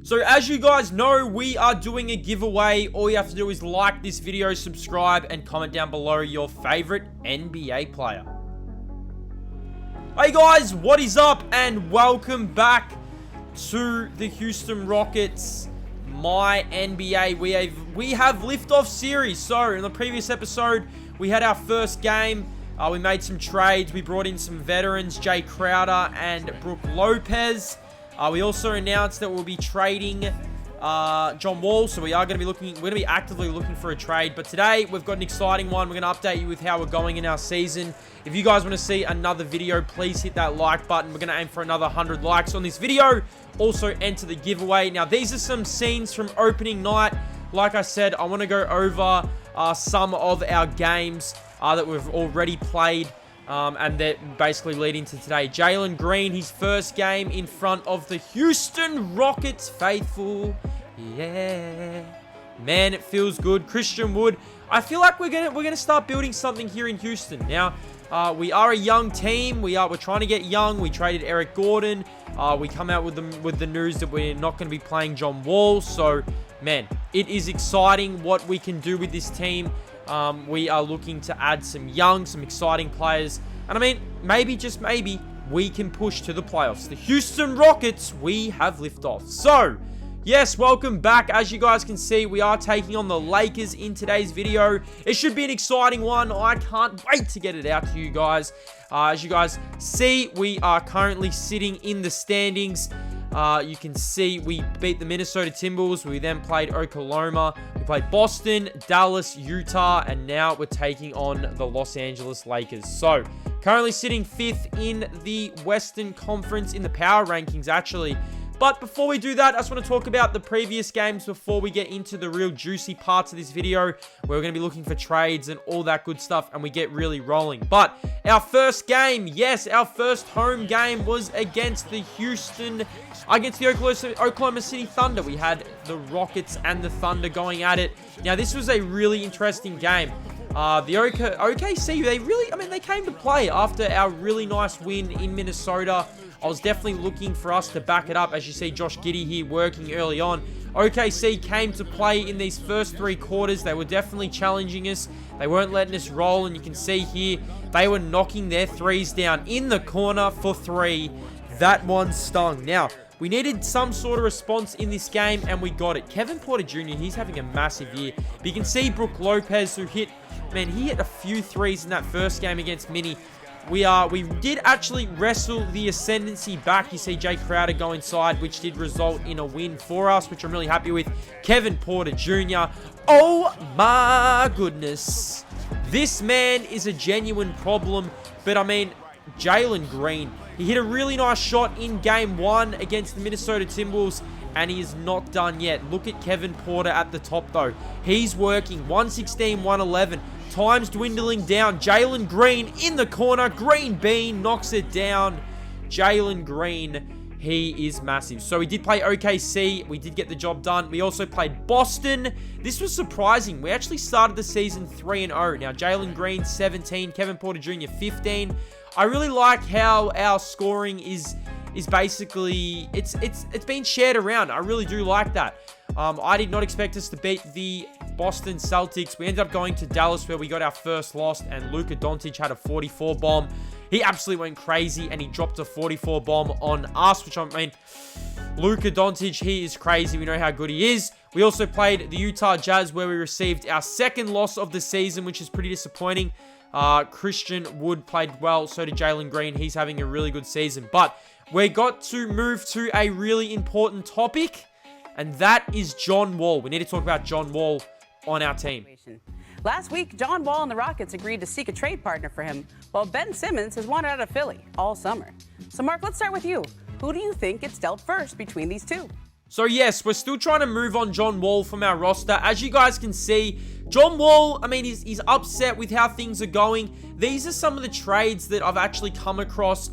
So as you guys know, we are doing a giveaway. All you have to do is like this video, subscribe, and comment down below your favorite NBA player. Hey guys, what is up? And welcome back to the Houston Rockets MyNBA. We have liftoff series. So in the previous episode, we had our first game. We made some trades. We brought in some veterans, Jay Crowder and Brook Lopez. We also announced that we'll be trading John Wall, so we are going to be actively looking for a trade. But today we've got an exciting one. We're going to update you with how we're going in our season. If you guys want to see another video, please hit that like button. We're going to aim for another 100 likes on this video. Also enter the giveaway. Now these are some scenes from opening night. Like I said, I want to go over some of our games that we've already played. And they're basically leading to today. Jalen Green, his first game in front of the Houston Rockets faithful. Yeah. Man, it feels good. Christian Wood. I feel like we're gonna start building something here in Houston. Now, we are a young team. We're trying to get young. We traded Eric Gordon. We come out with the news that we're not going to be playing John Wall. So, man, it is exciting what we can do with this team. We are looking to add some exciting players. And I mean, maybe, just maybe, we can push to the playoffs. The Houston Rockets, we have liftoff. So, yes, welcome back. As you guys can see, we are taking on the Lakers in today's video. It should be an exciting one. I can't wait to get it out to you guys. As you guys see, we are currently sitting in the standings. You can see we beat the Minnesota Timberwolves. We then played Oklahoma. We played Boston, Dallas, Utah, and now we're taking on the Los Angeles Lakers. So, currently sitting 5th in the Western Conference in the power rankings, actually. But before we do that, I just want to talk about the previous games before we get into the real juicy parts of this video, where we're going to be looking for trades and all that good stuff, and we get really rolling. But our first game, yes, our first home game was against the Oklahoma City Thunder. We had the Rockets and the Thunder going at it. Now, this was a really interesting game. The OKC, they came to play after our really nice win in Minnesota. I was definitely looking for us to back it up. As you see, Josh Giddey here working early on. OKC came to play in these first 3 quarters. They were definitely challenging us. They weren't letting us roll, and you can see here, they were knocking their threes down in the corner for 3. That one stung. Now, we needed some sort of response in this game, and we got it. Kevin Porter Jr., he's having a massive year. But you can see Brook Lopez, who he hit a few threes in that first game against Minnie. We did actually wrestle the ascendancy back. You see Jay Crowder go inside, which did result in a win for us, which I'm really happy with. Kevin Porter Jr. Oh my goodness. This man is a genuine problem. But I mean, Jalen Green, he hit a really nice shot in game 1 against the Minnesota Timberwolves, and he is not done yet. Look at Kevin Porter at the top, though. He's working. 116, 111. Time's dwindling down. Jalen Green in the corner. Green Bean knocks it down. Jalen Green, he is massive. So we did play OKC. We did get the job done. We also played Boston. This was surprising. We actually started the season 3-0. Now, Jalen Green, 17. Kevin Porter Jr., 15. I really like how our scoring is basically, it's been shared around. I really do like that. I did not expect us to beat the Boston Celtics. We ended up going to Dallas, where we got our first loss, and Luka Doncic had a 44 bomb. He absolutely went crazy, and he dropped a 44 bomb on us, which I mean, Luka Doncic, he is crazy. We know how good he is. We also played the Utah Jazz, where we received our second loss of the season, which is pretty disappointing. Christian Wood played well, so did Jalen Green. He's having a really good season. But we got to move to a really important topic, and that is John Wall. We need to talk about John Wall on our team. Last week, John Wall and the Rockets agreed to seek a trade partner for him, while Ben Simmons has wanted out of Philly all summer. So, Mark, let's start with you. Who do you think gets dealt first between these two? So, yes, we're still trying to move on John Wall from our roster. As you guys can see, John Wall, I mean, he's upset with how things are going. These are some of the trades that I've actually come across.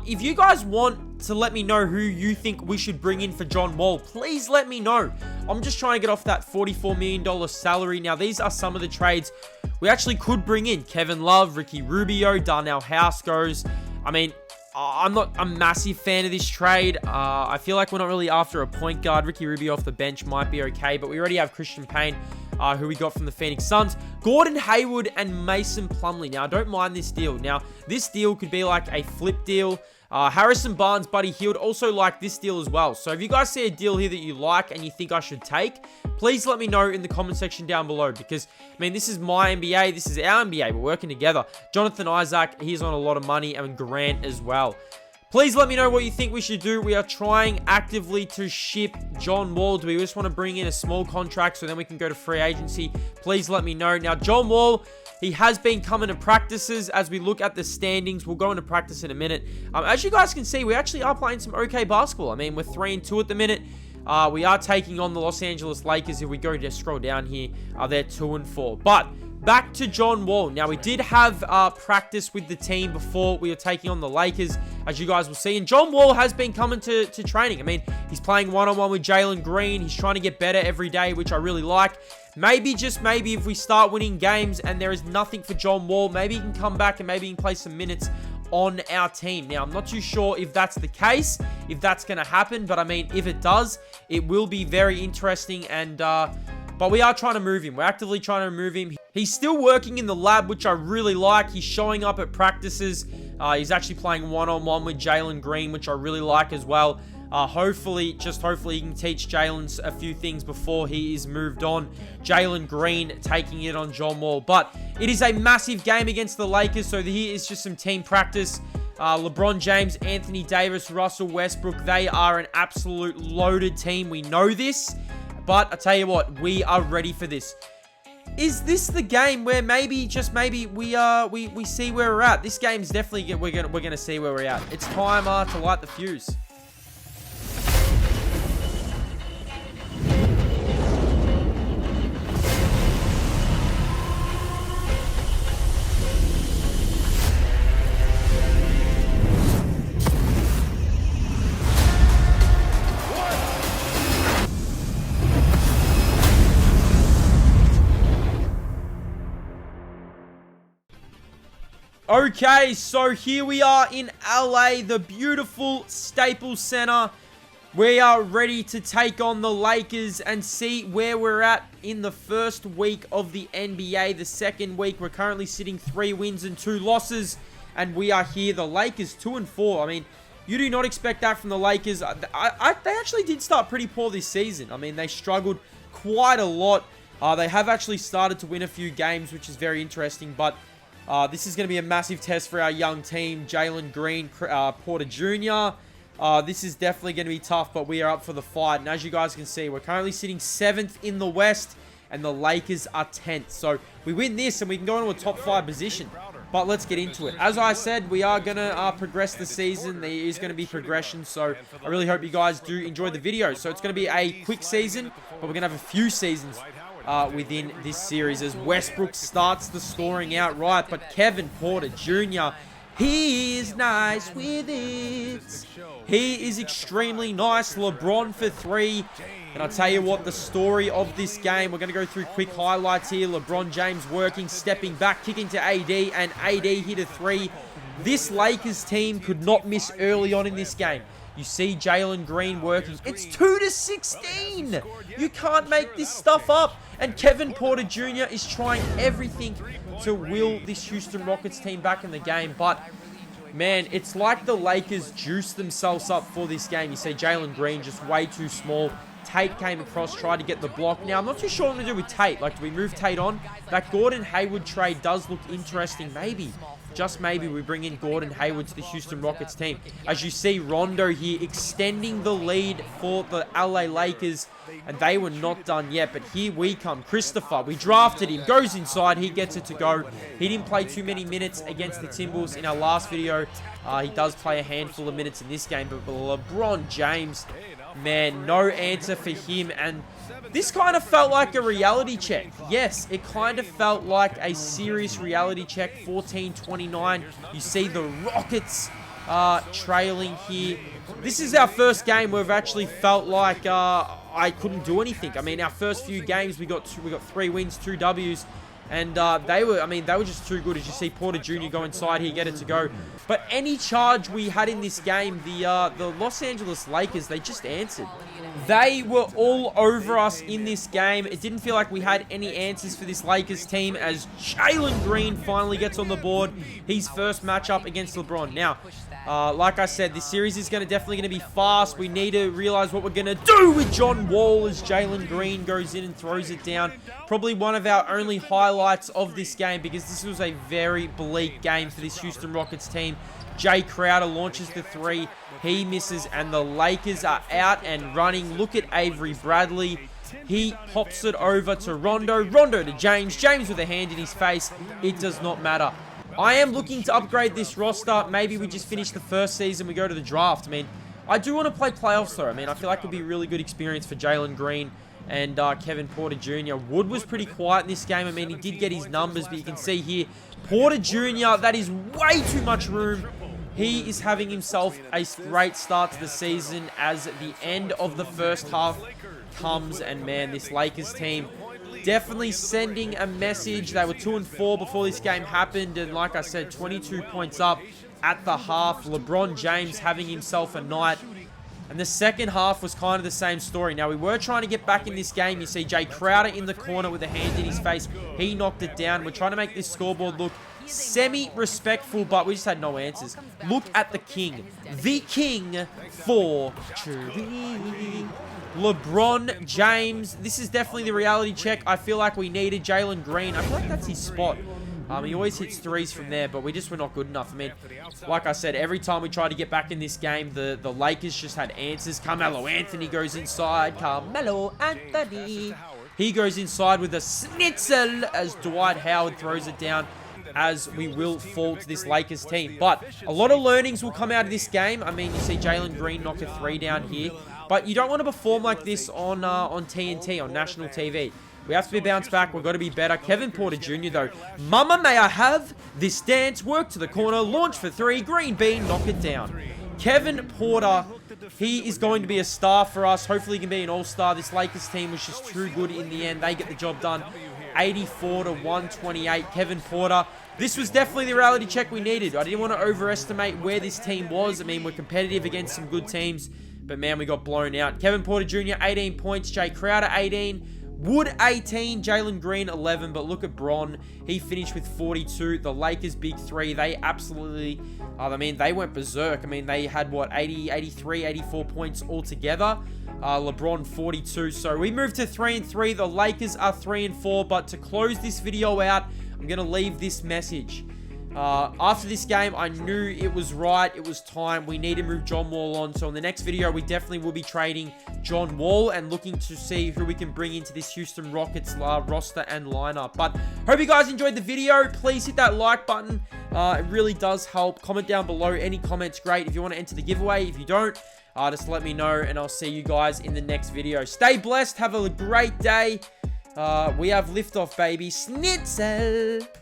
If you guys want to let me know who you think we should bring in for John Wall, please let me know. I'm just trying to get off that $44 million salary. Now, these are some of the trades we actually could bring in. Kevin Love, Ricky Rubio, Darnell House goes. I mean, I'm not a massive fan of this trade. I feel like we're not really after a point guard. Ricky Rubio off the bench might be okay, but we already have Christian Payne, who we got from the Phoenix Suns. Gordon Hayward and Mason Plumlee. Now, I don't mind this deal. Now, this deal could be like a flip deal. Harrison Barnes, Buddy Hield also like this deal as well. So if you guys see a deal here that you like and you think I should take, please let me know in the comment section down below, because, I mean, this is my NBA, this is our NBA, we're working together. Jonathan Isaac, he's on a lot of money, and Grant as well. Please let me know what you think we should do. We are trying actively to ship John Wall. Do we just want to bring in a small contract so then we can go to free agency? Please let me know. Now, John Wall, he has been coming to practices. As we look at the standings, we'll go into practice in a minute. As you guys can see, we actually are playing some okay basketball. I mean, we're 3-2 at the minute. We are taking on the Los Angeles Lakers. If we go just scroll down here, they're 2-4. But back to John Wall. Now, we did have practice with the team before we were taking on the Lakers, as you guys will see. And John Wall has been coming to training. I mean, he's playing one-on-one with Jalen Green. He's trying to get better every day, which I really like. Maybe, just maybe, if we start winning games and there is nothing for John Wall, maybe he can come back and maybe he can play some minutes on our team. Now, I'm not too sure if that's the case, if that's going to happen. But, I mean, if it does, it will be very interesting. And, but we are trying to move him. We're actively trying to move him. He's still working in the lab, which I really like. He's showing up at practices. He's actually playing one-on-one with Jalen Green, which I really like as well. Hopefully, he can teach Jalen a few things before he is moved on. Jalen Green taking it on John Wall. But it is a massive game against the Lakers, so here is just some team practice. LeBron James, Anthony Davis, Russell Westbrook, they are an absolute loaded team. We know this, but I tell you what, we are ready for this. Is this the game where maybe, just maybe, we see where we're at? This game's definitely, we're gonna see where we're at. It's time to light the fuse. Okay, so here we are in LA, the beautiful Staples Center. We are ready to take on the Lakers and see where we're at in the first week of the NBA. The second week, we're currently sitting 3 wins and 2 losses, and we are here. The Lakers 2-4. I mean, you do not expect that from the Lakers. They actually did start pretty poor this season. I mean, they struggled quite a lot. They have actually started to win a few games, which is very interesting, but this is going to be a massive test for our young team. Jalen Green, Porter Jr. This is definitely going to be tough, but we are up for the fight. And as you guys can see, we're currently sitting 7th in the West, and the Lakers are 10th. So we win this, and we can go into a top 5 position. But let's get into it. As I said, we are going to progress the season. There is going to be progression, so I really hope you guys do enjoy the video. So it's going to be a quick season, but we're going to have a few seasons within this series as Westbrook starts the scoring outright. But Kevin Porter Jr., he is nice with it. He is extremely nice. LeBron for 3. And I'll tell you what, the story of this game, we're going to go through quick highlights here. LeBron James working, stepping back, kicking to AD, and AD hit a 3. This Lakers team could not miss early on in this game. You see Jalen Green working. It's 2-16. You can't make this stuff up. And Kevin Porter Jr. is trying everything to will this Houston Rockets team back in the game. But, man, it's like the Lakers juiced themselves up for this game. You see Jalen Green just way too small. Tate came across, tried to get the block. Now, I'm not too sure what to do with Tate. Like, do we move Tate on? That Gordon Hayward trade does look interesting. Maybe, just maybe, we bring in Gordon Hayward to the Houston Rockets team. As you see, Rondo here extending the lead for the LA Lakers. And they were not done yet, but here we come. Christopher, we drafted him, goes inside, he gets it to go. He didn't play too many minutes against the Timberwolves in our last video. He does play a handful of minutes in this game, but LeBron James, man, no answer for him. And this kind of felt like a reality check. Yes, it kind of felt like a serious reality check. 14-29. You see the Rockets trailing here. This is our first game where we've actually felt like I couldn't do anything. I mean, our first few games, we got 3 wins, 2 Ws. And they were just too good. As you see Porter Jr. go inside here, get it to go. But any charge we had in this game, the Los Angeles Lakers, they just answered. They were all over us in this game. It didn't feel like we had any answers for this Lakers team as Jalen Green finally gets on the board. His first matchup against LeBron. Now, like I said, this series is definitely going to be fast. We need to realize what we're going to do with John Wall as Jalen Green goes in and throws it down. Probably one of our only highlights of this game because this was a very bleak game for this Houston Rockets team. Jay Crowder launches the three. He misses, and the Lakers are out and running. Look at Avery Bradley. He pops it over to Rondo. Rondo to James. James with a hand in his face. It does not matter. I am looking to upgrade this roster. Maybe we just finish the first season. We go to the draft. I mean, I do want to play playoffs, though. I mean, I feel like it would be a really good experience for Jalen Green and Kevin Porter Jr. Wood was pretty quiet in this game. I mean, he did get his numbers, but you can see here, Porter Jr., that is way too much room. He is having himself a great start to the season as the end of the first half comes. And, man, this Lakers team definitely sending a message. They were 2-4 before this game happened. And, like I said, 22 points up at the half. LeBron James having himself a night. And the second half was kind of the same story. Now, we were trying to get back in this game. You see Jay Crowder in the corner with a hand in his face. He knocked it down. We're trying to make this scoreboard look semi-respectful, but we just had no answers. Look at the king. The king for Tree. LeBron James. This is definitely the reality check. I feel like we needed Jalen Green. I feel like that's his spot. He always hits threes from there, but we just were not good enough. I mean, like I said, every time we tried to get back in this game, the Lakers just had answers. Carmelo Anthony goes inside. Carmelo Anthony. He goes inside with a schnitzel as Dwight Howard throws it down, as we will fall to this Lakers team. But a lot of learnings will come out of this game. I mean, you see Jalen Green knock a three down here. But you don't want to perform like this on TNT, on national TV. We have to be bounced back. We've got to be better. Kevin Porter Jr., though. Mama, may I have this dance? Work to the corner. Launch for three. Green bean. Knock it down. Kevin Porter, he is going to be a star for us. Hopefully he can be an all-star. This Lakers team was just too good in the end. They get the job done. 84-128. Kevin Porter. This was definitely the reality check we needed. I didn't want to overestimate where this team was. I mean, we're competitive against some good teams. But, man, we got blown out. Kevin Porter Jr., 18 points. Jay Crowder, 18. Wood, 18. Jalen Green, 11. But look at Bron. He finished with 42. The Lakers' big three, they absolutely, I mean, they went berserk. I mean, they had, what, 80, 83, 84 points altogether. LeBron, 42. So we moved to 3-3. The Lakers are 3-4. But to close this video out, I'm going to leave this message. After this game, I knew it was right. It was time. We need to move John Wall on. So in the next video, we definitely will be trading John Wall and looking to see who we can bring into this Houston Rockets roster and lineup. But hope you guys enjoyed the video. Please hit that like button. It really does help. Comment down below. Any comments, great. If you want to enter the giveaway. If you don't, just let me know and I'll see you guys in the next video. Stay blessed. Have a great day. We have liftoff, baby. Schnitzel.